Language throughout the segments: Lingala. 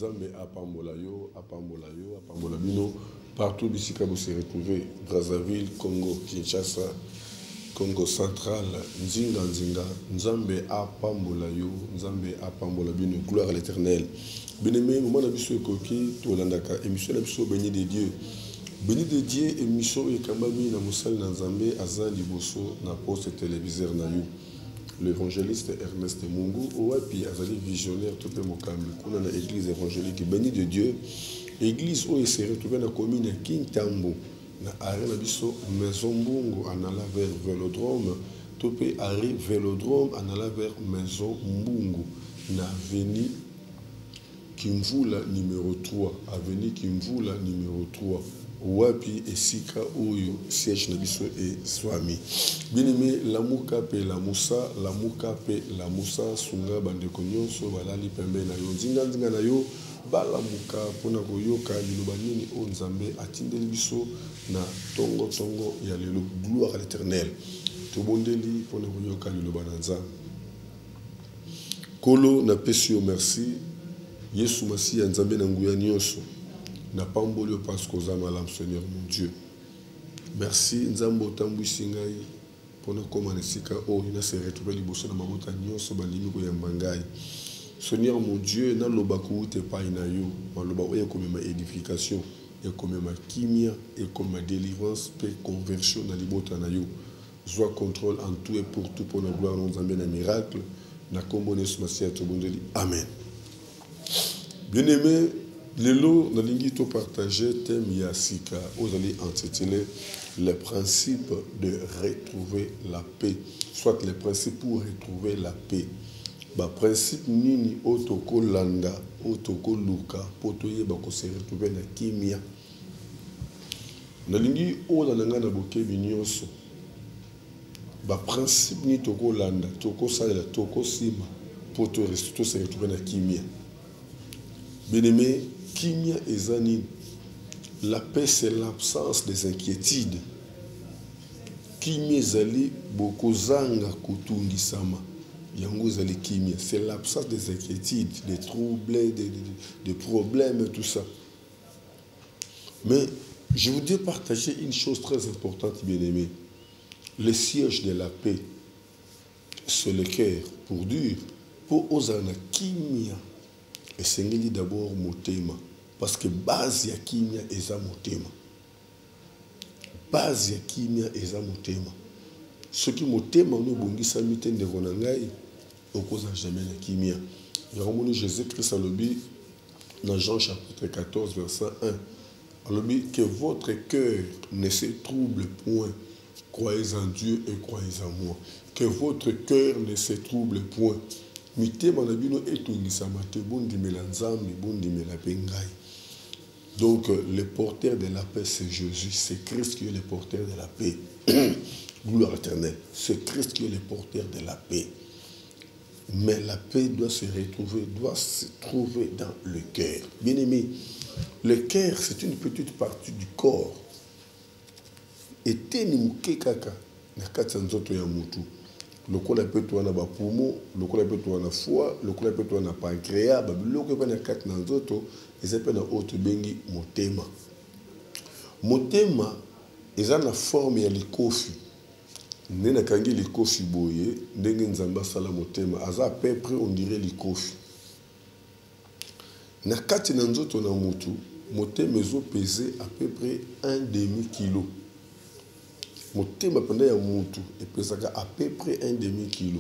Nzambe apambola yo, apambola yo, apambola bino. Partout d'ici que vous se retrouvez, Brazzaville, Congo, Kinshasa, Congo central, Nzinga Nzinga, Nzambe apambola yo, Nzambe apambola bino. Gloire à l'Éternel. Bien-aimé, moment d'abisso ekoki, tolandaka, émission d'abisso béni de Dieu. Béni de Dieu, émission ekambami na musali na Nzambe, aza liboso na poste téléviseur na yo. L'évangéliste Ernest Mungu, Owapi Azali visionnaire tout le Mokambi, qu'on a une église évangélique bénie de Dieu, église où il s'est retrouvé dans la commune de Kintambo, na arena biso Maison Mbungu, en allant vers Vélodrome, topé arrêt Vélodrome, en allant vers Maison Mbungu, na avenue Kimvula numéro 3, avenue Kimvula numéro 3. Wapi esika oyo siège na biso et swami. Bien-aimé, lamuka pe la musa sunga bandeko nyonso balali pembe na yo nzinga na yo balamuka pona koyoka liloba nini o Nzambe atindeli biso na tongo ya lelo. Gloire à l'Éternel. Tobondeli pona koyoka liloba na Nzambe. Kolo na pesi yo merci. Yesu Masiya Nzambe na nguya nyonso. Na pambolio parce que za malam Seigneur mon Dieu. Merci Nzambo tambu singai pour nous commander sika o ina se retrouver liboso na mabota nyonso bandimi ko yambangai. Seigneur mon Dieu na lobaku te pa ina yo maloba oya comme ma édification et comme ma kimia et comme ma délivrance pe conversion na libota na yo. Sois contrôle en tout et pour tout pour la gloire de Nzambe na miracle na kombo Yesu Masiya tobondeli. Amen. Bien-aimé, Lelo, nous allons partager thème Yassika. Vous allez intituler les principes de retrouver la paix. Soit les principes pour retrouver la paix. Ba principe nini otoko landa, otoko luka, potoye bako se retrouver na kimia. Nalingi o na ngana boke binyoso. Ba principe ni toko landa, toko salela, toko sima, poto se retrouver na kimia. Bien-aimé, kimia ezani, la paix c'est l'absence des inquiétudes. Kimia ezali bokozanga kutungisama. Yango ezali kimia, c'est l'absence des inquiétudes, des troubles, des problèmes, tout ça. Mais je voudrais partager une chose très importante, bien-aimé. Le siège de la paix, c'est le cœur. Pour dire, pour osana kimia. Et c'est d'abord motema. Parce que base ya kimia eza motema. Base ya kimia eza motema. Ce qui motema nous bongisa miten de ronangai, okoza jamais na kimia. Yaomoni Jésus-Christ alobi dans Jean chapitre 14 verset 1. Alobi que votre cœur ne se trouble point. Croyez en Dieu et croyez en moi. Que votre cœur ne se trouble point. Donc le porteur de la paix c'est Jésus, c'est Christ qui est le porteur de la paix. Gloire à l'Éternel, c'est Christ qui est le porteur de la paix. Mais la paix doit se trouver dans le cœur. Bien aimé, le cœur c'est une petite partie du corps. Et teni mukekaka na kati nzoto ya mutu. Le col peut être un poumon, le col peut être un foie, le col peut être un pancréas, le col peut être quatre dans d'autres, et ça peut être autre bengi motema. Motema, ils ont la forme ya likofi. Nena kangi likofi boye, ndenge nzamba sala motema, aza à peu près on dirait likofi. Na kati na nzoto na mutu, motema ezo peser à peu près 1,5 kg. Motema pendant ya mutu epesaka à peu près 1,5 kg.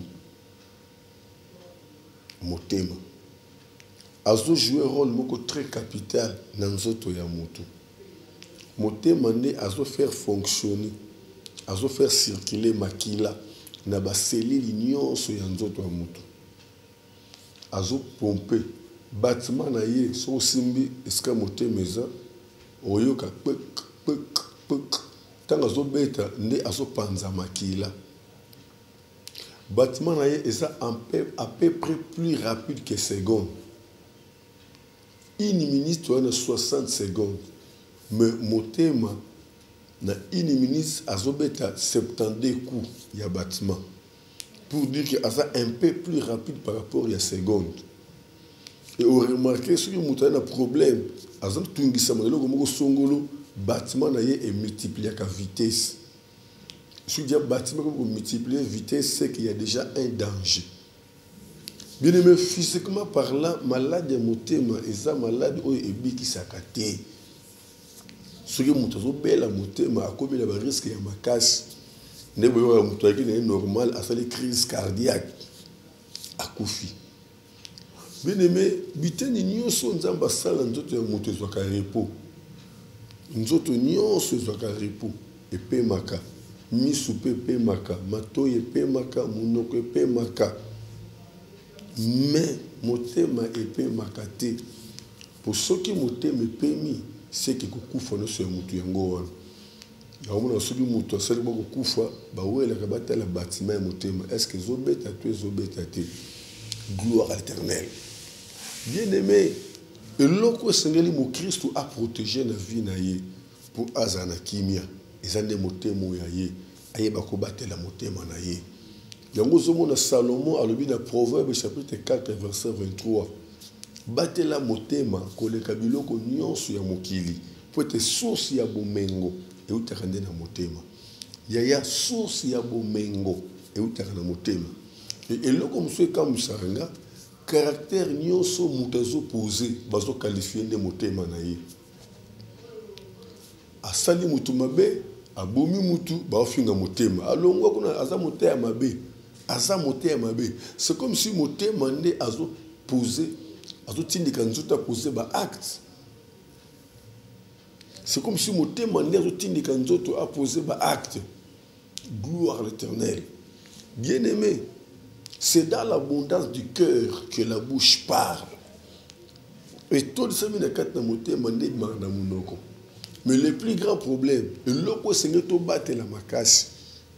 Motema azo jouer rôle moko très capital na nzoto ya mutu. Motema ne azo faire fonctionner, azo faire circuler makila na ba selili nyonso ya nzoto ya mutu. Azo pomper bâtiment na ye so simbi eska motema eza oyoka pek tant azo beta nde azo panza makila. Bâtiment na ye eza à peu près plus rapide que seconde. Une minute tu as 60 secondes. Mais motema na une minute azo beta 72 coups ya bâtiment. Pour dire que eza un peu plus rapide par rapport à seconde. Et on remarque ce qui a un problème. Azam tungisa modelo comme songolo bâtiment na ye est multiplié à vitesse. Si il y a bâtiment comme multiplier vitesse, c'est qu'il y a déjà un danger. Bien aimé, physiquement parlant, malade de motema, et ça malade où est bien qui s'accate. Ce qui est belle à motema, à comme il y a un risque de ma casse. Ne voyons pas qui est normal à faire des crises cardiaques à Koufi. Bien aimé, biteni nyonso nzamba sala nzoto ya moto ezwaka repos. Nzoto nyonso ezwaka repos epemaka. Misu pe epemaka, matoyi epemaka, munoko epemaka. Mais motema epemaka te. Pour ceux qui motema epemi, c'est que kokufa no so mutu yango wana. Ya omona soki mutu asali boko kufa, ba wela ka batala bâtiment ya motema. Est-ce que zobeta to ezobeta te? Gloire à l'Éternel. Bien-aimé, et loko sengeli mo Christ a protégé la vie na ye pour azana kimia. Ezande motema ya ye, ayeba ko batela motema na ye. Yango zomona Salomon alobi na Proverbe chapitre 4 verset 23. Batela motema koleka biloko nyonso ya mokili. Po ete source ya bomengo e utakande na motema. Yaya source ya bomengo e utakande na motema. Et eloko mso kamusanga caractère nyonso mutazo posé bazo qualifier de motema na ye. Asali mutu mabe abomi mutu baofinga motema. Alongwa kuna aza motema mabe. Aza motema mabe. C'est comme si motema nde azo posé azo tindika nzuta posé ba acte. C'est comme si motema nde azo tindika nzoto a posé ba acte. Gloire à l'Éternel. Bien-aimé, c'est dans l'abondance du cœur que la bouche parle. Et tout ça, mais le plus grand problème, c'est que tu battre la macasse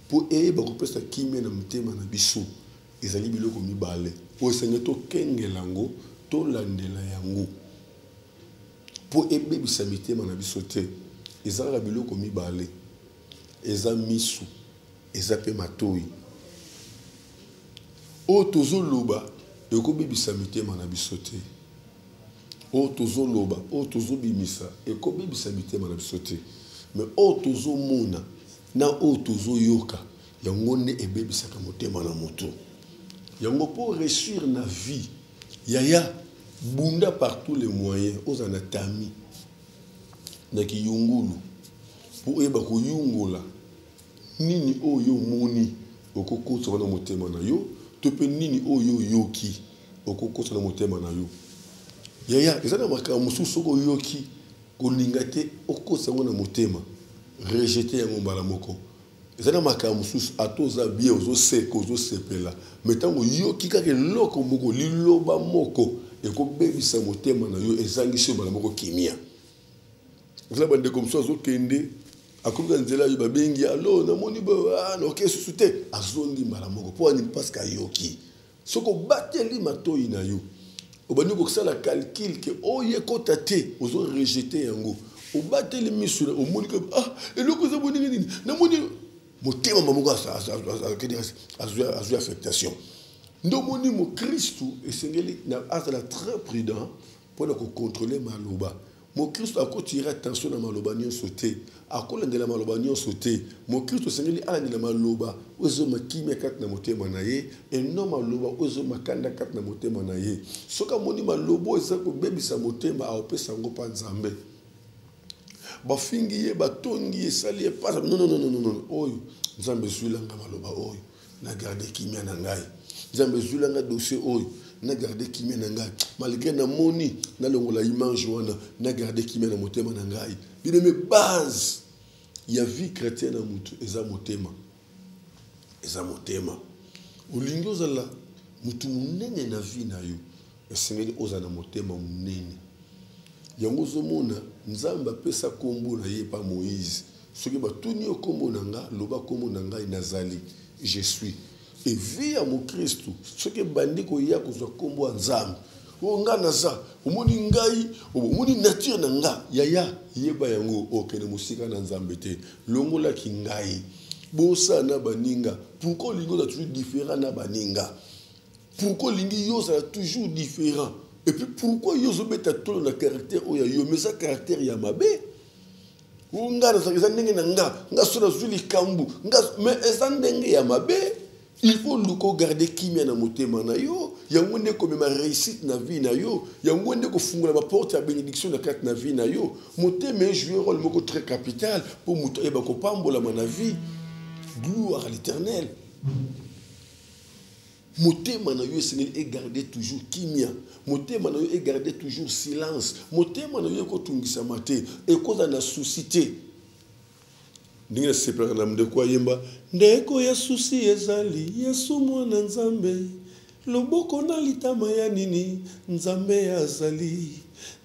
pour aider à kimé na mutema na biso. Ezali biloko mibale. Pour que tu kengelango, to landela yango. Pour aider bisa mitema na biso te. Ezala biloko mibale. Eza misu, eza pe matoyi. O tozo loba ekobebisa mitema na biso te. O tozo loba, o tozo bimisa ekobebisa mitema na biso te. Mais o tozo mona na o tozo yoka yango ne ebebisaka motema na moto. Yango pour réussir na vie yaya bunda par tous les moyens aux anatami na kiyungulu pour eba ko yungola nini oyo moni okokotsa na motema na yo. Tope nini oyo yoki okokosa na motema na yo. Yaya ezana maka mususu ko yoki kolinga te okosa na motema rejeter yango mbala moko. Ezana maka mususu atoza bien ozo seko ozo sepela metango yoki kaka loko moko liloba moko ekobebisa motema na yo ezangisi mbala moko kimia. Ezana bande comme ça ozo kende akoka nzela yo babengi alo na moni ba na oke susute azongi mbala moko po ani parce que yoki soko bateli matoyi na yo obani ko sala calcul que oye kota te ozo rejeter yango obateli misula omoni que eloko za boni nini na moni motema mamoko azu affectation ndo moni mo Christu esengeli na azala très prudent pour le contrôler maloba. Mon Christ a tiré attention à maloba nyonso te akola ndela maloba nyonso te mon Christ sengeli ala ndela maloba ozo makimia kat na motema na ye et non maloba ozo makanda kat na motema na ye soka moni malobo eza ko bebisa motema a opesa ngo pa nzambe ba fingi ye ba tongi sali pa non oyo nzambe zulanga maloba oyo na garder kimia na ngai nzambe zulanga dossier oyo na garder kimia na ngai malgré na moni na longola image wana na garder kimia na motema na ngai bien mais base ya vie chrétienne na mutu eza motema olingi ozala mutu munene na vie na yo esengeli oza na motema munene yango zomona nzamba pesa kombo na ye pa Moïse soki batuni okombo na nga loba kombo na ngai nazali je suis. Et vie à mon Christ, ce que bandi ko ya ko zo kombo nzambe. O nga naza, omoni ngai, omoni nature na nga, yaya yeba yango okene musika na nzambe te. Longola ki ngai. Bosa na baninga, pourquoi lingo est toujours différent na baninga? Pourquoi lingi yo ça toujours différent? Et puis pourquoi yozo beta tolo na caractère oya yo mais ça caractère ya mabe nga na ça ndenge na nga sura zuli kambu nga mais eza ndenge ya mabe il faut luko garder kimia na motema na yo yango nde ko mema réussite na vie na yo yango nde ko fungula ba porte ya bénédiction na kati na vie na yo motema joue un rôle moko très capital pour muto eba ko pambola na vie. Gloire à l'Éternel. Motema na yo est garder toujours kimia. Motema na yo est garder toujours silence. Motema na yo ko tungisa mate e ko na suscité. Ndinga sepela na mdeko yemba ndeko ya susi ezali Yesu mwana Nzambe loboko na litama ya nini Nzambe azali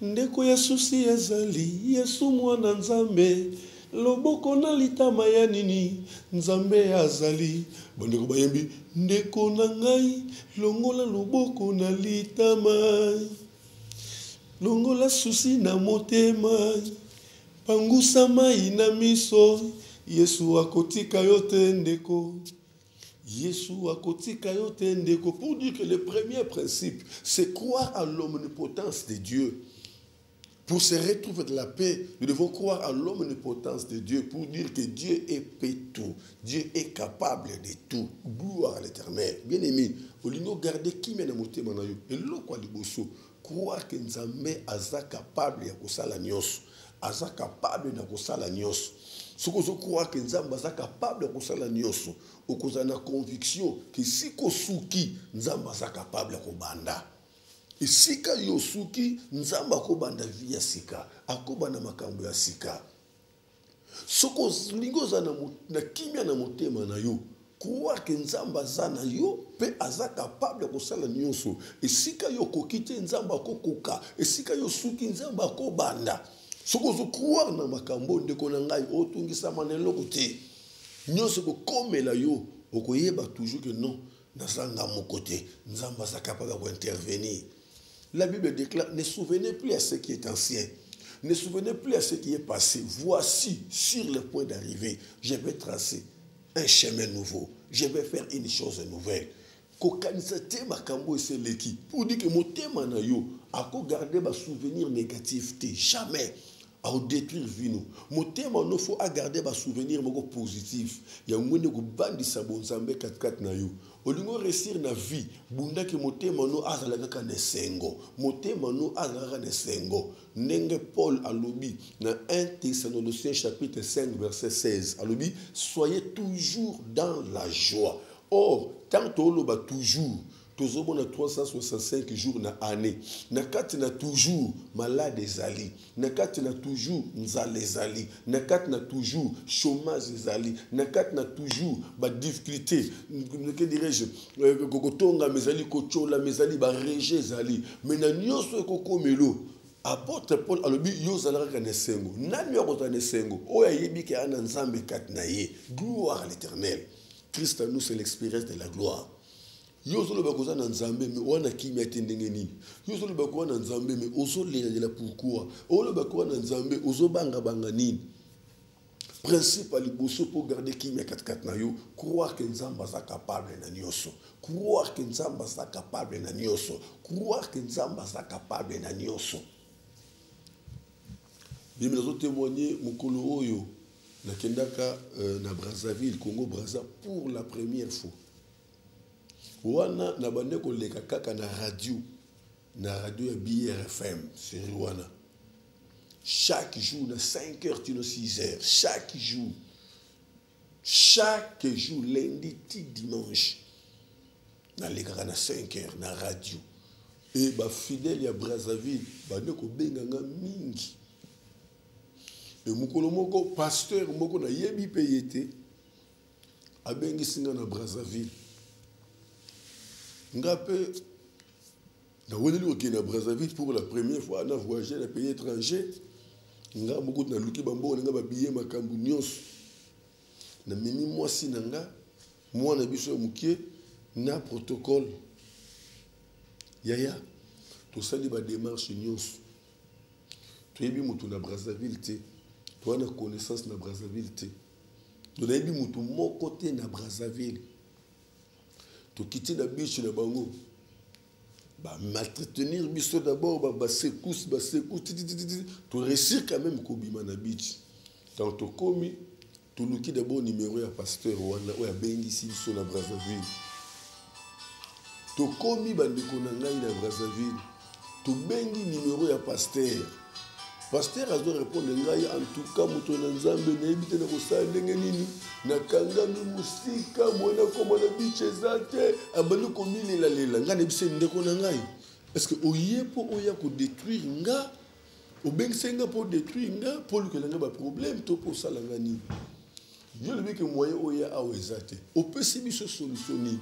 ndeko ya susi ezali Yesu mwana Nzambe loboko na litama ya nini Nzambe azali bandeko bayembi ndeko na ngai longola loboko na litama longola susi na motema pangusa mai na miso Yesu akotika yote ndeko Yesu akotika yote ndeko. Pour dire que le premier principe c'est croire à l'omnipotence de Dieu. Pour se retrouver de la paix, nous devons croire à l'omnipotence de Dieu pour dire que Dieu peut tout. Dieu est capable de tout. Gloire à l'Éternel. Bien aimé, au lieu de garder qui mène à monter mon aïeux, et l'eau quoi liboso, croire que Nzambe aza capable de kosala nyos, aza capable de kosala nyos. Ce que je crois que Nzambe aza capable de kosala nyos, au cause de la conviction que si kosuki Nzambe aza capable de kobanda. Et sika yosuki Nzamba akobanda vi ya sika akobanda makambo ya sika soko lingo za na kimia na motema na yo croire que Nzamba za na yo pe aza capable de kosala nyonso et sika yo kokite Nzamba akokoka et sika yosuki Nzamba akobanda soko zo croire na makambo ndeko na ngai otungisa manelo kote nyonso ko komela yo okoyeba toujours que non nazanga mon côté Nzamba za capable d'intervenir. La Bible déclare, ne souvenez plus à ce qui est ancien. Ne souvenez plus à ce qui est passé. Voici, sur le point d'arriver, je vais tracer un chemin nouveau. Je vais faire une chose nouvelle. Kokanisate makambo et seleki. Pour dire que mon thème na yo, a garder ma souvenir négatif, jamais. À détruire vino. Mon thème no faut à garder ma souvenir positif. Il y a un monde qui bandi sabon zambe 4 na yo. Olingo réussir na vie bunda ke motema no azalaka ka nesengo motema no azalaka nesengo ndenge Paul alobi na 1 Thessaloniciens chapitre 5 verset 16 alobi soyez toujours dans la joie. Or tant oloba toujours tozomona 365 jours na année nakati na toujours malade ezali nakati na toujours nzala ezali nakati na toujours chômage ezali nakati na toujours ba difficulté que dirais-je kokotonga mezali kochola mezali ba rejet ezali mais na nyonso ekokomelo apôtre Paul alobi yo zalaka na sengo nani yakota na sengo oya yebi ke ana Nzambe kati na ye. Gloire à l'Éternel. Christ à nous c'est l'expérience de la gloire. Yozolo bakoza na Nzambe mais wana kimia tendenge nini yozolo bakoza na Nzambe mais ozo lela pourquoi olo bakoza na Nzambe ozo banga nini principe à liboso pour garder kimia 4 na yo croire que Nzamba est capable na nyoso croire que Nzamba est capable na nyoso croire que Nzamba est capable na nyoso. Bimi nazo témoigner mokolo oyo na kendaka na Brazzaville Congo Brazza pour la première fois. Wana na bande ko leka kaka na radio ya BRFM c'est wana chaque jour na 5h tino 6h chaque jour lundi dimanche na leka na 5h na radio et ba fidèle ya Brazzaville bande ko benganga mingi et mukolo moko pasteur moko na yebi payete abengi singa na Brazzaville Ngapé, na wele li okina Brazzaville pour la première fois na voyager dans pays étranger. Nga moko na luki bambo nga ba billet makambu nyos. Na mimi mwasi nanga mwana biso mukie na protocole. Yaya to sali ba démarche nyos. To yebi mutu na Brazzaville te. To na connaissance na Brazzaville te. To yebi mutu moko te na Brazzaville. To quitter la biche na bango maltraiter biso d'abord, secousse, tu réussir quand même kobima na beach. Tant to komi, tu luki d'abord numéro ya pasteur wana oya bengisi biso na Brazzaville. To komi bandeko na ngai na Brazzaville, to bengi numéro ya pasteur. Pasteur azo répondre ngai en tout cas moto na nzambe na yebite na kosala ndenge nini na kangami musika mwana koma na beach ezate abandi komilela lela nga na bise ndeko na ngai. Est-ce que oye po oya ko détruire nga obengise nga po détruire nga po luka nga ba problème to po sala nga nini? Yo le que moyen oya awa ezate opesi biso solution nini?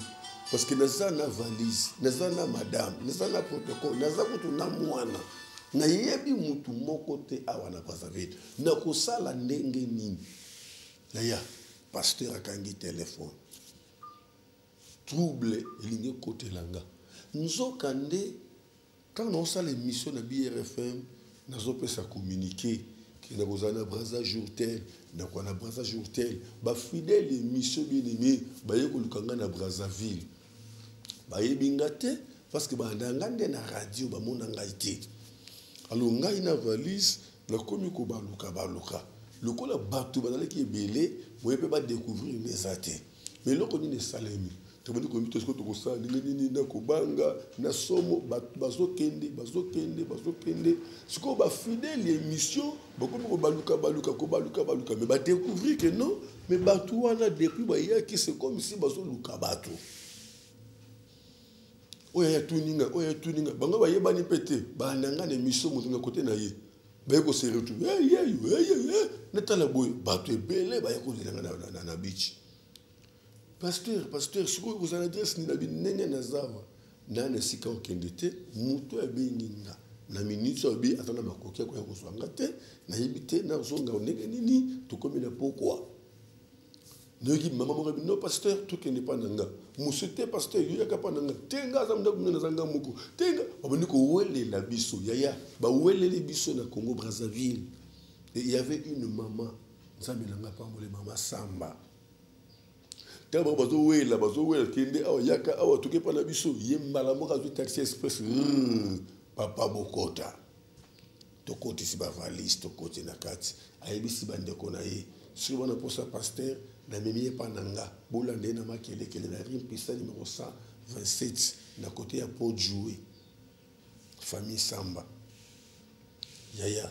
Parce que naza na valise, naza na madame, naza na protocole, naza kutu na mwana. Na yebi mutu moko te awa na Brazzaville. Na kosala ndenge nini? Yaya, pasteur akangi téléphone. Trouble elingi kote langa. Nzoka nde quand on sala l'émission na BRFM, nazo pesa communiquer que na kozana Brazza jour tel, na kwa na Brazza jour tel, ba fidèle émission bien-aimé, ba yeko lukanga na Brazzaville. Ba yebinga te parce que ba ndanga nde na radio ba mona ngai te. Alors ngai na valise la komi ko baluka lokola bato bazali ki ebele moye pe ba découvrir mes athées mais loko ni ne salemi tabandi ko mito ko sa nini na ko banga na somo bazo kende siko ba fidèle émission beaucoup ko baluka mais ba découvrir que non mais bato wana depuis ba yaki c'est comme si bazo luka bato. Oya tuninga banga ba yebani pété ba nanga na mission mutunga côté na ye ba ko se retrouver netala boy bato ebele ba ko langa na beach. Pasteur siko vous en adresse ni na binenge na zava na na sika okendete muto ebenginga na minute obi atana makoki ko ko swanga te na yebite na zonga onenge nini to komi na pourquoi. Nogi maman mo no pasteur tout que n'est pas nanga musete pasteur yo yaka pa nanga tenga zamda kumena zanga muko tenga obani ko wele la biso yaya ba wele le biso na Congo Brazzaville et il y avait une maman nzambe nanga pa mole mama Samba taba bazo wele kende awa yaka awa tuke pa na biso yembala mo ka taxi express papa bokota to koti si ba valise to koti na kati ayebisi bande ko na ye sur bana posa pasteur na mimi pananga bolande na makele na rimpisa numéro 127 na côté ya Port Joué famille Samba yaya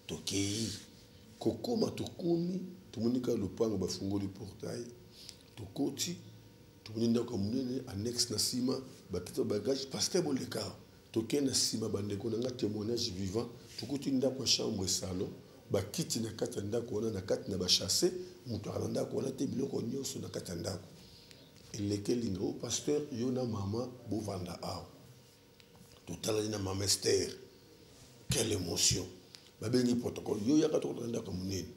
tokei kokoma tokomi tumunika lupango bafungoli portail tokoti tumuninda ko munene annexe na sima bakito bagage pasteur boleka tokei na sima bandeko na témoignage vivant tokoti nda kwa chambre salon bakiti na kati ndako wana na kati na ba chasser mutu alanda ko na te biloko nyonso na kati ndako elekelinga o pasteur yo na mama bovanda aw totala na mama Esther quelle émotion babengi protocole yo yaka to ndako munene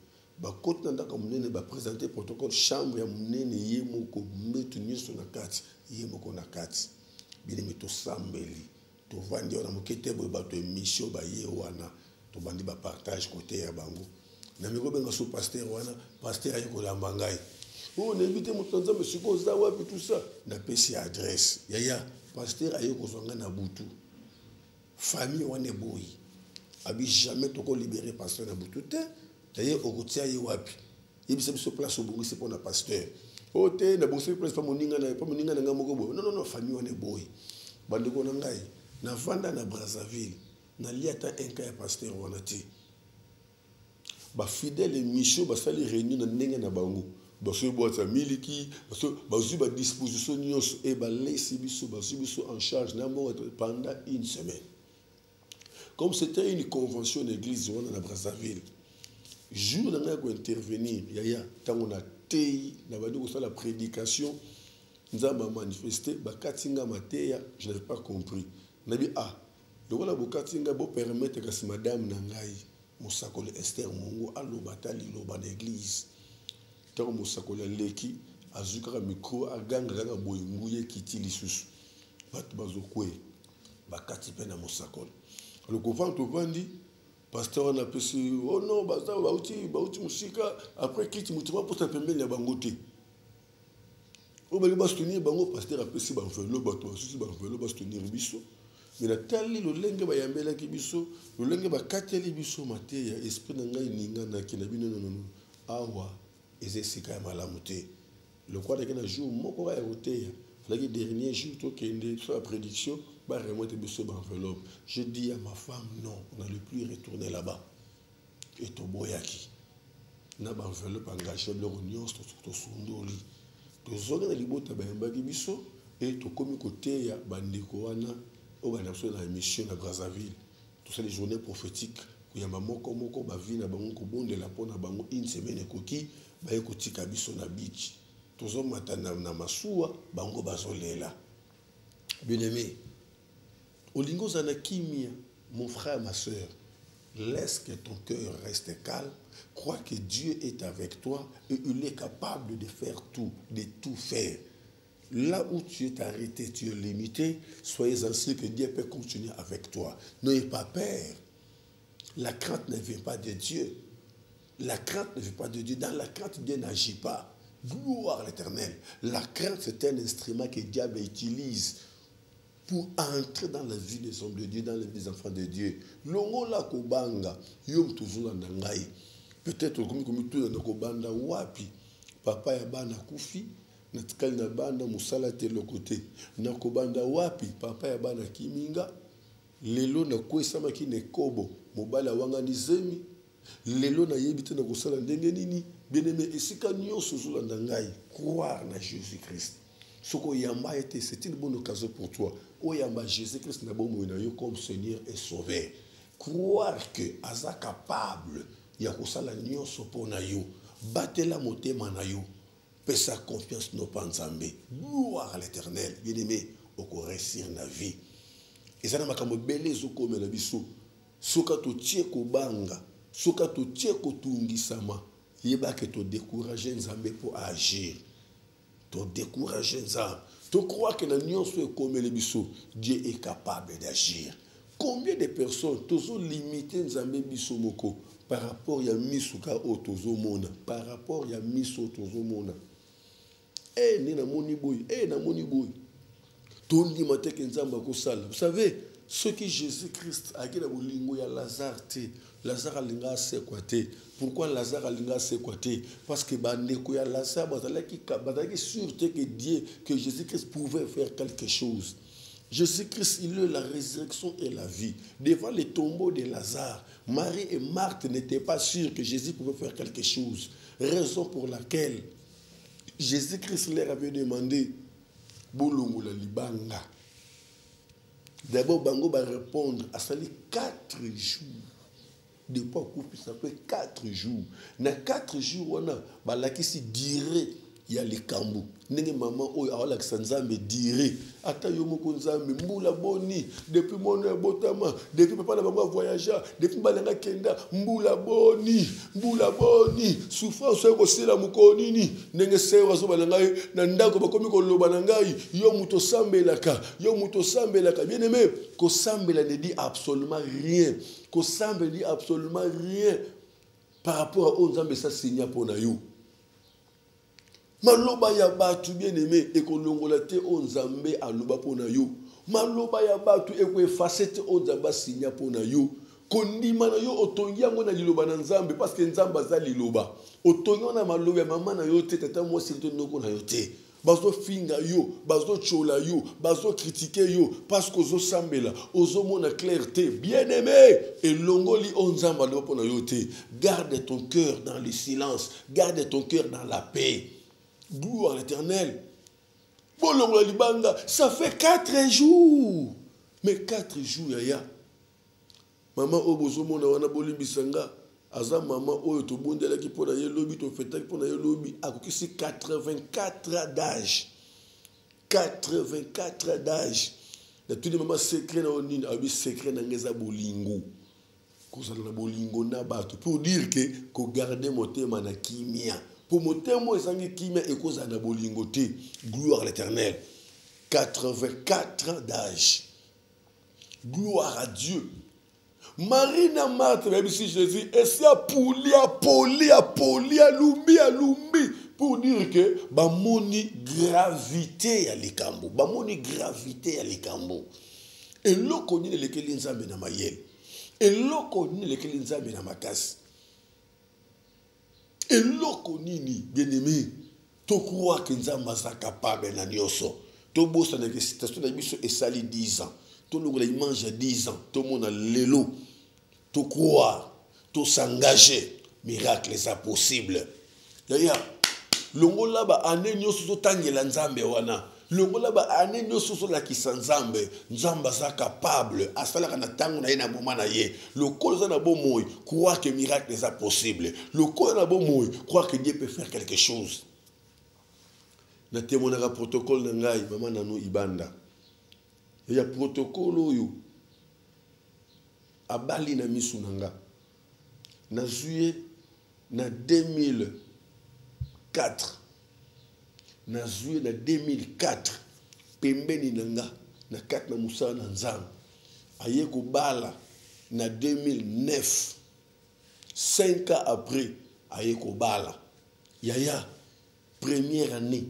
bakoti na ndako munene ba présenter protocole chambre ya munene ye moko mbetu nyonso na kati ye moko na kati bini mito sambeli to vandi ona mokete bo bato émission ba ye wana to bandi ba partage côté ya bango na miko benga so pasteur wana pasteur ayiko lamba ngai on évite mutanza mesiko za wapi tout ça na pesi adresse yaya pasteur ayiko zonga na butu famille wana boy abi jamais to ko libérer pasteur na butu te d'ailleurs okotia ye wapi yebisa biso place obongi c'est pour na pasteur ote na bonse place pas moninga na ngamoko boy non famille wana boy bandiko na ngai na vanda na Brazzaville na liata enka ya pasteur wana ti ba fidèle mission ba sali réunion na ndenge na bango ba so boata miliki ba zu ba disposition nyos et ba laisser biso en charge na mo pendant une semaine comme c'était une convention d'église wana na Brazzaville jour na nga ko intervenir yaya tango na tei na ba ko la prédication nzamba manifester ba katinga mateya je n'ai pas compris nabi lokola bokatinga bo permettre que si madame na ngai musakole Esther Mungu alobata liloba na église tant musakole leki azuka micro aganga kaka boyinguye kiti lisusu bato bazokwe bakati pe na musakole le couvent to vandi pasteur na pesi oh non baza bauti musika après kiti mutima pour sa pembele ya bangote o bali ba soutenir bango pasteur a pesi ba enveloppe bato susu ba enveloppe ba soutenir biso Mais la tali lolenge ba yambela ki biso, lolenge ba kateli biso mateya esprit na ngai ninga na ki na bino non awa ezesika ya malamu te. Le quoi de que jour moko ya roteya, fallait dernier jour to kende sur la prédiction ba remonter biso ba enveloppe. Je dis à ma femme non, on n'allait plus retourner là-bas. Et to boyaki. Na ba enveloppe engagé le réunion to sondoli. To zonga na libota ba yambaki biso et to komi côté ya bandeko wana organisation na émission na Brazzaville. Tout ça les journées prophétiques où yamba moko ba vi na bango ko bondela pona bango une semaine koki ba ekotika biso na beach. Tozo matana na masuwa bango bazolela. Bien-aimé, olingo zana kimia, mon frère, ma soeur, laisse que ton cœur reste calme, crois que Dieu est avec toi et il est capable de faire tout, de tout faire. Là où tu es arrêté, tu es limité, soyez ainsi que Dieu peut continuer avec toi. N'ayez pas peur. La crainte ne vient pas de Dieu. La crainte ne vient pas de Dieu. Dans la crainte, Dieu n'agit pas. Gloire à l'Éternel. La crainte, c'est un instrument que le diable utilise pour entrer dans la vie des hommes de Dieu, dans la vie des enfants de Dieu. Longo la kobanga, yom toujours en nangai. Peut-être comme tout dans kobanda wapi, papa ya bana kufi, natikali na banda musala te le côté. Na kobanda wapi, papa ya bana kiminga, lelo na kwesama ki ne kobo, mobala wanga ni zemi, lelo na yebite na kosala ndenge nini, bien-aimé, esika nyonso zolanda ngai, croire na Jésus-Christ. Soko yamba était, c'est une bonne occasion pour toi. O yamba Jésus-Christ na bomo na yo comme Seigneur et Sauveur. Croire que aza capable ya kosala nyonso pona yo, batela motema na yo, pesa confiance no panzambe. Gloire à l'Éternel. Bien-aimé, oko réussir na vie. Ezana makambo belé zoko mena biso. Soka to tie ko banga, soka to tie ko tungisama. Yeba que to décourager nzambe pour agir. To décourager nzambe. Tu crois que la nyonso est comme le biso, Dieu est capable d'agir. Combien de personnes tozo limité nzambe biso moko par rapport ya misuka o tozo mona, par rapport ya miso tozo mona. Eh ni na moni boy, na moni boy. Tondi mateke nzamba ko sala. Vous savez, ce que Jésus-Christ a dit dans le lingo ya Lazare te, Lazare alinga sekwate. Pourquoi Lazare alinga sekwate? Parce que bandeko ya Lazare bataki sûreté que Dieu, que Jésus-Christ pouvait faire quelque chose. Jésus-Christ, il est la résurrection et la vie. Devant les tombeaux de Lazare, Marie et Marthe n'étaient pas sûrs que Jésus pouvait faire quelque chose. Raison pour laquelle Jésus-Christ leur avait demandé Bolongo la libanga. D'abord, Bango va répondre à ça les 4 jours. De pas couper, ça fait 4 jours. Dans 4 jours, on a balaki si dire il y a les kambou. Nenge maman o ala kisanzambe dire ata yo moko nzambe mbula boni depuis mon botama depuis papa na bango voyageur depuis balanga kenda mbula boni souffrance ko sela mukoni ni nenge sewa zo balanga na ndako bakomi ko loba na ngai yo muto sambelaka bien aimé ko sambela ne dit absolument rien ko sambela dit absolument rien par rapport à nzambe ça signa pona yo. Maloba ya batu bien aimé et ko longola te onzambe aloba pona yo. Maloba ya batu e ko effacer te onzamba signa pona yo. Kondima na yo otongi yango na liloba na nzambe parce que nzamba za liloba. Otongi na maloba ya mama na yo te tata mo sirito noko na yo te. Bazo finga yo, bazo chola yo, bazo critiquer yo parce que ozo sambela, ozo mona clarté. Bien aimé et longoli onzamba aloba pona yo te. Garde ton cœur dans le silence, garde ton cœur dans la paix. Gloire à l'Éternel. Bolongo la libanga, ça fait 4 jours. Mais 4 jours, yaya. Maman obozo mona wana bolimbisanga. Aza maman oyo to bondela ki pona ye lobi to feta ki pona ye lobi. Akokisi 84 d'âge. 84 d'âge. Na tous les mamans secret na onini, abi secret na ngeza bolingo. Kozala na bolingo na bato pour dire que ko garder motema na kimia. Pour mon témoin, et cause à bolingoté, gloire à l'Éternel. 84 d'âge. Gloire à Dieu. Marina Marthe, même si Jésus, et c'est à polia, lumbi, pour dire que, bamoni gravité à l'écambo. eloko nini lekeli nzambe na mayele, eloko nini lekeli nzambe na makasi, eloko nini bien-aimé tokuwa ke nzambe aza capable na nyonso. Tobosa na citation na biso esali 10 ans, tolongola image ya 10 ans, tomona lelo tokuwa to s'engager, miracle est possible. Yaya longola ba ane nyonso totangela nzambe wana, longola ba ane nyonso tolakisa nzambe, nzambe aza capable asalaka na ntango na ye na moma na ye. Lokolo eza na bomoi, croire que miracle est possible. Lokolo na bomoi, croire que Dieu peut faire quelque chose. Na témoignera protocole na ngai mama nanu ibanda. Ya protocole oyo abali na misu nanga. Na juillet na 2004. Na juillet na 2004 pembeni nanga na kat na musala na nzambe. Aye ko bala na 2009. 5 ans après aye ko bala. Yaya première année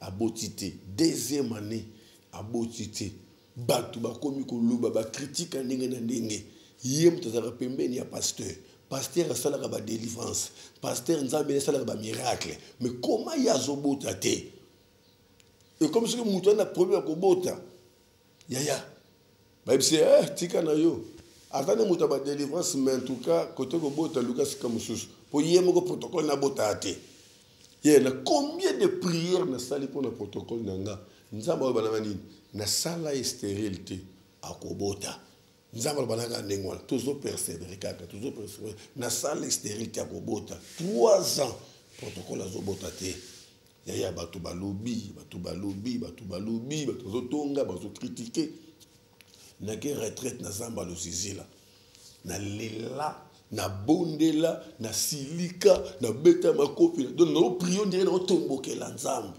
à Botité, deuxième année à Botité, batu bakomi koluba ba critique ndenge na ndenge, yem tazara pembeni ya pasteur, pasteur asalaka ba délivrance, pasteur nzambe asalaka ba miracle, mais comment yazo bota te? Et comme si mutu na problème ko bota, yaya, ba bise tika na yo, atane mutu ba délivrance, mais en tout cas côté ko bota Lucas kamususu, po yemo ko protocole na bota te. Il y a combien de prières na sali pour le protocole nanga nzamba ba na nini na sala stérilité akobota nzamba ba na ndengwa toujours persévérer kaka toujours persévérer na sala stérilité akobota 3 ans protocole azobota te ya batu balobi batu zotonga bazo critiquer na ke retraite na zamba lo zizila na lela na bondela, na silika, na beta makopi. Donc, nous prions de nous tomber la nzambe.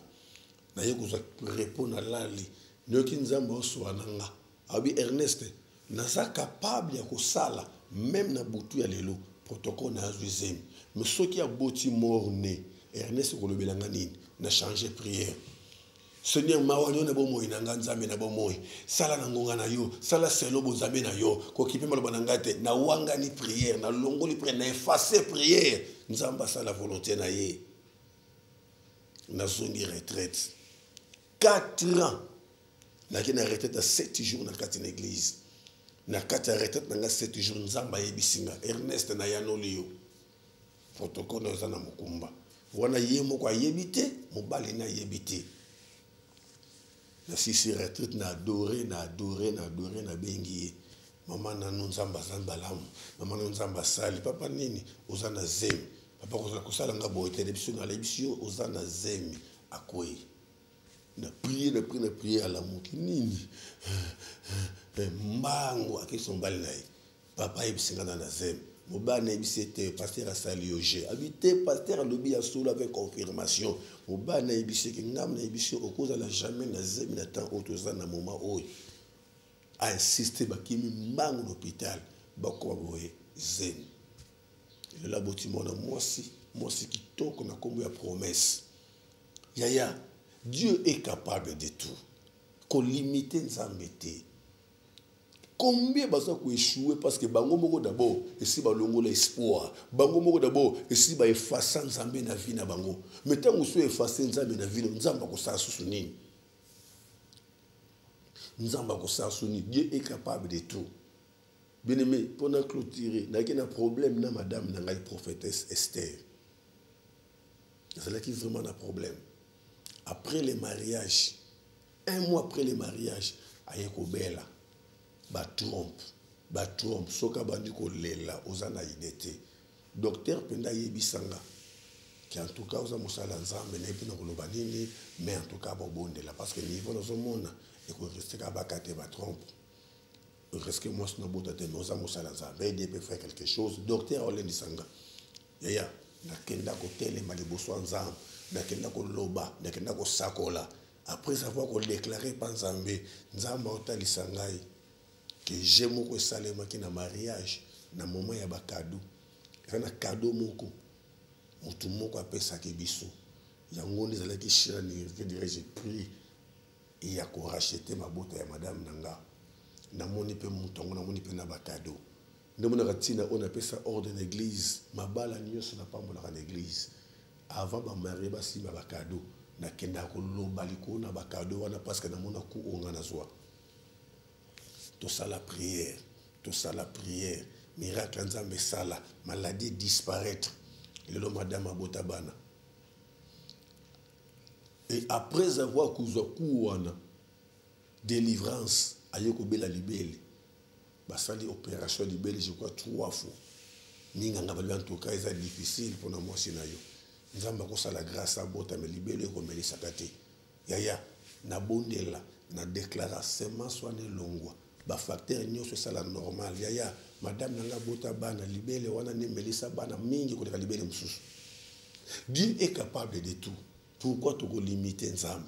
Na yeko za répondre à lali. Nous qui nzambe oswananga. Abi Ernest, na sa capable ya ko sala même na butu ya lelo protocole na azuzem. Mais ceux qui a boti morné, Ernest ko lobelanga nini na changer prière. Seigneur mawanyo na bomoyi na nzambe na bomoyi sala na ngonga na yo sala selo bozambe na yo ko kipema lo bananga te na wanga ni prière na longoli prière na effacer prière nzamba sala volonté na ye na zongi retraite 4 ans na kina retraite à 7 jours na kati na église na kati ya retraite na 7 jours nzamba yebisinga Ernest na yanolio protocole na zana mukumba wana ye moko ayebite mobali na yebite. Na sisi retraite na adoré na bengi maman na nzamba zambalamu maman na nzamba sali papa nini ozana zemi papa ko sala nga boy télévision na l'émission ozana zemi akoyi na prier à la muki nini mbango akisombali nayi papa ebisinga na zemi mobana ebisete pasteur asali oje habité pasteur lobi ya solo avec confirmation mobana ebiseke ngam na ebisio okoza la jamais na zemi na temps otoza na moment oyo a insister bakimi mbango l'hôpital bakoma boye zemi le labotimo na mwasi kitoko na kombo ya promesse yaya Dieu est capable de tout ko limiter nzambe te. Combien baza ko échouer parce que bango moko d'abord et si ba longola espoir bango moko d'abord et si ba effacer nzambe na vie na bango mais tant que so effacer nzambe na vie nzamba ko sa susu nini nzamba ko sa susu nini. Dieu est capable de tout. Bien aimé pendant clôturer na un problème na madame na ngai prophétesse Esther c'est là qui vraiment un problème après le mariage 1 mois après le mariage ayeko bela ba trompe soka bandi ko lela ozana idete docteur penda yebisanga qui en tout cas oza musala nzambe na epina koloba nini mais en tout cas bondela parce que niveau na zomona et ko rester ka bakate ba trompe risque moi sino bota te oza musala nzambe et peut faire quelque chose docteur olendisanga yaya na kenda ko telema liboso nzambe na kenda ko loba na kenda ko sakola après avoir ko déclarer pa nzambe nzamba otalisa ngai que j'ai moko salema ki na mariage na moment ya ba cadeau kana cadeau moko mutu moko apesa ke biso yango ndezala ki shira ni je dirais j'ai pris et ya ko racheter mabota ya madame nanga namoni pe mutongo namoni pe na bakado ndemona katina on appelle ça ordre d'église mabala nyonso na pambola na église avant ba marier ba simba bakado na kenda ko loba liko na bakado wana parce que namona ku onga na zwa tout ça la prière miracle nzambe sala maladie disparaître lelo madame abotabana et après avoir kuzwa ku wana délivrance ayoko bela libele basali opération libele je crois 3 fois ninganga bali en tout cas c'est difficile pour moi sinayo nzamba ko sala grâce à bota me libele ko meli sakate yaya na bondela na déclara seulement soit ne longwa ba facteur nyonso sala normal yaya madame nanga bota bana libele wana ne melisa bana mingi ko libele mususu. Dieu est capable de tout. Pourquoi tu limiter nzamba?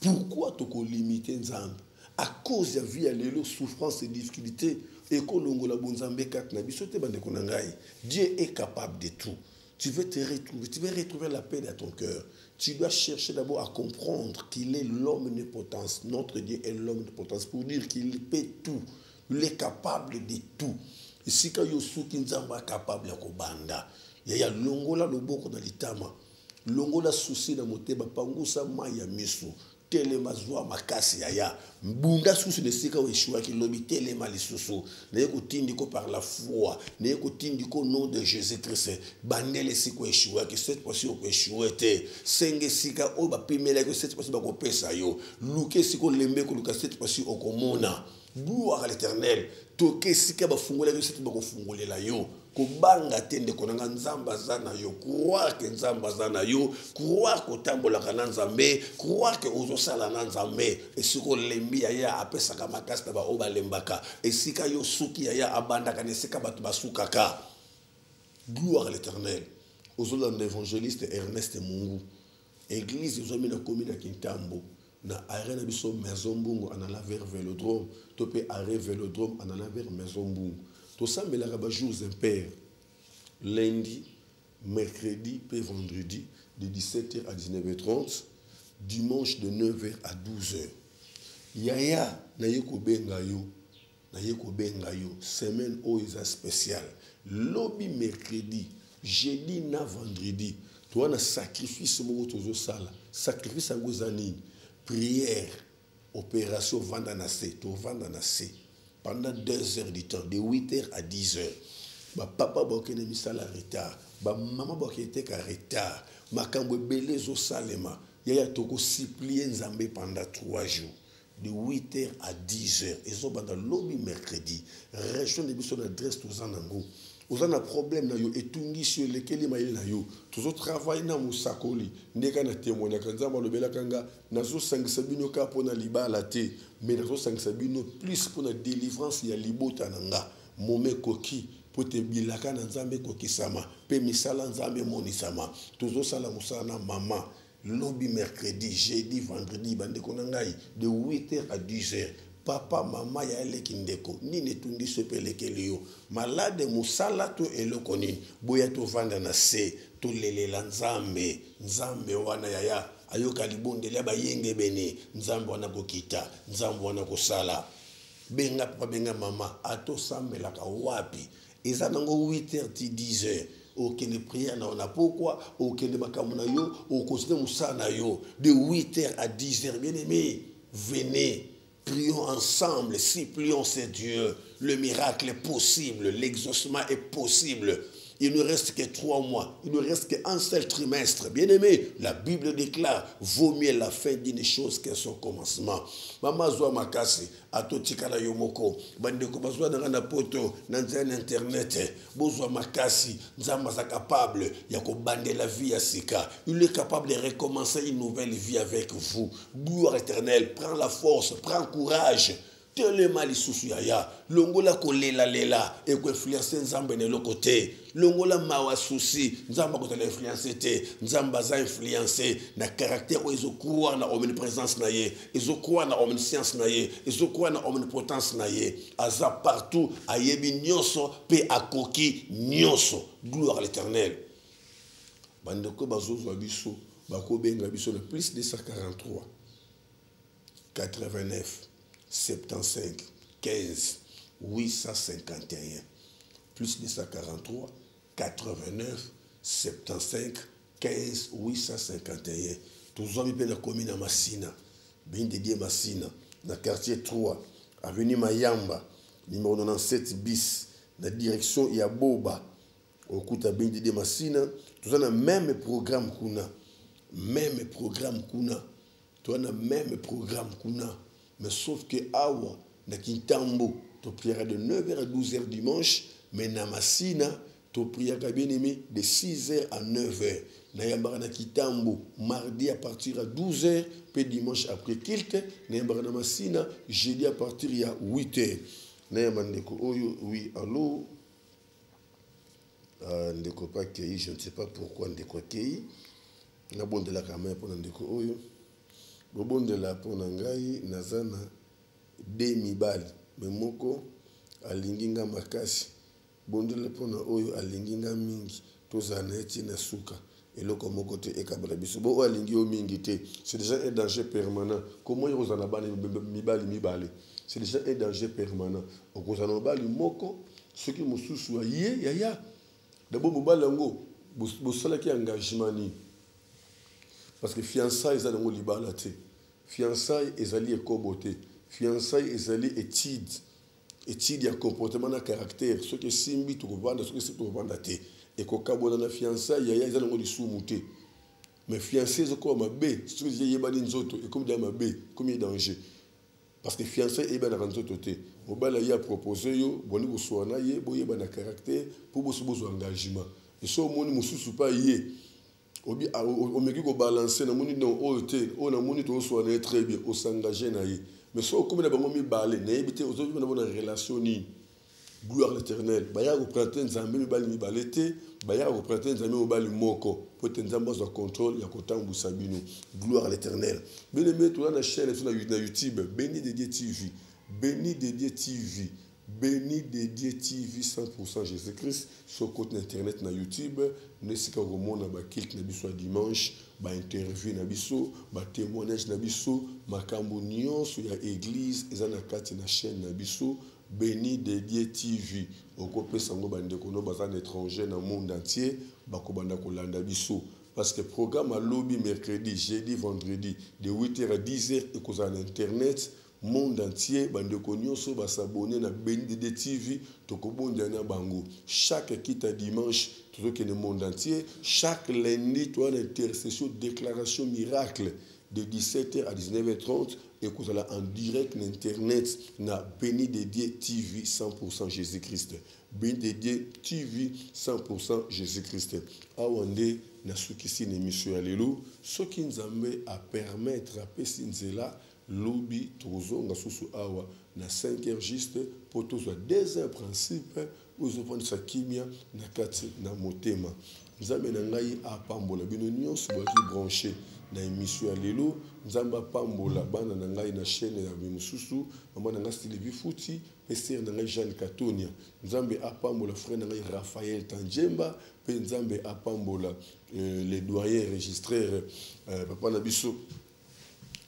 Pourquoi tu limiter nzamba? À cause de la vie, les souffrances et difficultés, et Dieu est capable de tout. Tu veux te retrouver, tu veux retrouver la paix dans ton cœur. Tu dois chercher d'abord à comprendre qu'il est l'homme omnipotence. Notre Dieu est l'homme omnipotence pour dire qu'il peut tout. Il est capable de tout. Et si quand Yosuki Nzamba est capable de kobanda, il y a longola loboko na litama, longola souci na moteba pangusa maya misu. Telema zwa makasi yaya mbunda susu de sika weshua ki lobi telema lisusu ne ko par la foi ne ko tindiko nom de Jésus-Christ bandele siko weshua ki cette fois-ci ko weshua te senge sika o ba pimela que cette fois-ci ba ko pesa yo luke siko lembe ko luka cette fois-ci o komona gloire à l'Éternel toke sika ba fungola que cette ba ko fungolela yo kobanga tende konanga nzamba zana yo croire que nzamba zana yo croire ko tambola kana nzambe croire que ozosala na nzambe esiko lembi ya apesa ka makasi ba oba lembaka esika yo suki ya abanda kana esika batu basukaka gloire à l'Éternel ozola l'évangéliste Ernest Mungu église ozomi na commune Kintambo na arena biso maison mbungu anala vers Vélodrome topé arrêt Vélodrome anala vers maison mbungu. Tout ça, mais là, jours impairs. Lundi, mercredi, puis vendredi, de 17h à 19h30, dimanche de 9h à 12h. Yaya, nayeko bengayo, semaine oisa spéciale. Lobby mercredi, jeudi na vendredi. Toi, on a sacrifice au tozo sala, sacrifice à gozani, prière, opération vandanase, to vandanase. Pendant 2 heures du temps, de 8h à 10h. Ba papa bokene misala retard, ba maman bokete ka retard, makambo belé zo salema. Yaya toko supplier nzambe pendant 3 jours, de 8h à 10h. Et zo banda lobby mercredi, région de biso d'adresse tous en ango. Vous avez un problème na yo etungi sur lequel maïl na yo. Toujours travail na musakoli. Ndeka na témoigner kanzamba lobela kanga nazo sangsabino ka pona libala te, mais nazo sangsabino plus pour la délivrance ya libota nanga. Momé koki pour te bilaka na nzambe koki sama, pe misala nzambe moni sama. Toujours sala musana mama. Lobby mercredi, jeudi, vendredi bande konangai de 8h à 10h. Papa, maman, ya eleki ndeko. Ni netundi sepele kelio. Malade musala to eloko nini. Boya to vanda na se. To lelela nzambe. Nzambe wana yaya. Ayoka libonde leba yenge bene. Nzambe wana kokita. Nzambe wana kosala. Benga papa, benga mama. Ato sambe laka wapi. Eza nango 8h, 10h. Aucune prière na ona pourquoi aucune makamuna yo au considère musana yo de 8h à 10h bien aimé venez. Prions ensemble, supplions c'est Dieu. Le miracle est possible, l'exaucement est possible. Il ne reste que 3 mois, il ne reste qu'un seul trimestre. Bien aimé, la Bible déclare, vaut mieux la fin d'une chose que son commencement. Mama zoa makasi, atotika la yomoko, bandeko bazwa na poto, nanzan internet, bozwa makasi, nzamba sa capable, yako bande la vie à sika. Il est capable de recommencer une nouvelle vie avec vous. Gloire éternelle, prends la force, prends courage. Telema lisusu yaya longola kolela lela et ko influencer nzambe ne lokote longola mawa souci nzamba ko tele influencer te nzamba za influencer na caractère o ezokwa na omniprésence na ye ezokwa na omniscience na ye ezokwa na omnipotence na ye aza partout ayebi nyonso pe akoki nyonso gloire à l'Éternel bandeko bazozo biso bako benga biso le plus de 143 89 75 15 851 plus 243 89 75 15 851. Toujours mis la commune à Massina, bien dédié Massina, dans le quartier 3, avenue Mayamba, numéro 97 bis, dans la direction Yaboba, au coup de bien dédié Massina. Tout le même programme qu'on a, même programme qu'on a, tout le même programme qu'on a, mais sauf que Awa, na Kintambo, tu prieras de 9h à 12h dimanche, mais na Massina, tu prieras bien aimé de 6h à 9h. Na Yambara na Kitambo, mardi à partir à 12h, puis dimanche après kilte, na Yambara na Massina, jeudi à partir de 8h. Na Yambara ndeko oyo, oui, allô? Ndeko pas Kei, je ne sais pas pourquoi ndeko Kei. Na bon de la caméra pour ndeko oyo. Bon de la pour nangai, nazana de mibali. Mais moko, alinginga makasi. Bon de la pour na oyo, alinginga mingi. Tozana eti na suka. Et le comme côté et kabrabiso. Bon, alingi o mingi te. C'est déjà un danger permanent. Comment y a bani mibali. C'est déjà un danger permanent. Au kozana bali moko, ceux qui mususu soit ya. D'abord mobali ngo, bo sala ki engagement ni. Parce que fiançailles ezali ngo libala te. Fiançailles ezali ekobote. Fiançailles ezali étude ya comportement na caractère. Ce que simbi to vanda, ce que c'est to vanda te. Et quand on a fiancé, il y a des sous-moutés. Mais fiancé, c'est comme un B. Si vous avez des nzoto, et comme dans un B, comme il y a danger. Parce que fiancé, il y a des nzoto. Il y a proposé, il y a un caractère pour vous engagement. Et si vous ne pas y au mec qui balancer, on a très bien, on s'engage. Mais si vous avez un balai, vous avez une relation. Gloire à l'Éternel. Baya représenter Nzambe mibali mibalete, baya représenter Nzambe mibali moko. Pour que Nzambe ait contrôle, ya kotambu sabino. Gloire à l'Éternel. Bien aimé, tu as la chaîne sur YouTube, Béni de Dieu TV. Béni de Dieu TV. Béni de Dieu TV 100% Jésus-Christ. Sur côté internet na YouTube, ne sais pas comment on a quelques nabiso dimanche, ba interview nabiso, ba témoignage nabiso, makambo nyonso ya église, ezana kati na chaîne nabiso. Béni de Dieu TV. Okopé sango bande kono bazan étranger dans le monde entier, bakobanda kolanda biso. Parce que programme à lobby mercredi, jeudi, vendredi, de 8h à 10h, et qu'on a internet, monde entier, bande kono so ba s'abonner na Béni de Dieu TV, tokobonda na bango. Chaque quitte à dimanche, tout ce qui est le monde entier, chaque lundi, tu as l'intercession, déclaration miracle de 17h à 19h30. Et que vous allez en direct sur Internet, na Béni de Dieu TV 100% Jésus-Christ. Béni de Dieu TV 100% Jésus-Christ. Awande, na soukisi n'émission alléluia. Ce qui nous a permettre à Pessinzela, lobby, tozo, na sousou awa, na 5h juste, pour tous les deux principes, où ils ont sa kimia, na kati, na motema. Nous avons a pambola, bino nyon, qui branché. Na émission alléluia nzamba pambola bana na ngai na chaîne ya bimususu mama na ngai Sylvie Fouti pester na ngai Jeanne Katonia nzambe apambola frère na ngai Raphaël Tanjemba pe nzambe apambola les doyens registraires papa na biso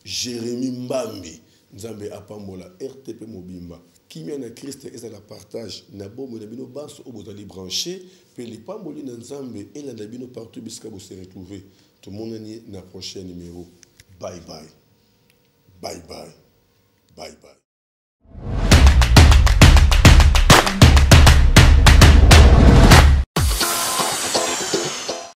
Jérémy Mbambi nzambe apambola RTP Mobimba kimia na Christ eza la partage na bomo na bino baso obozali branché pe les pamboli na nzambe et la bino partout bisika bo se retrouver. Tout le monde est dans le prochain numéro. Bye bye. Bye bye. Bye bye.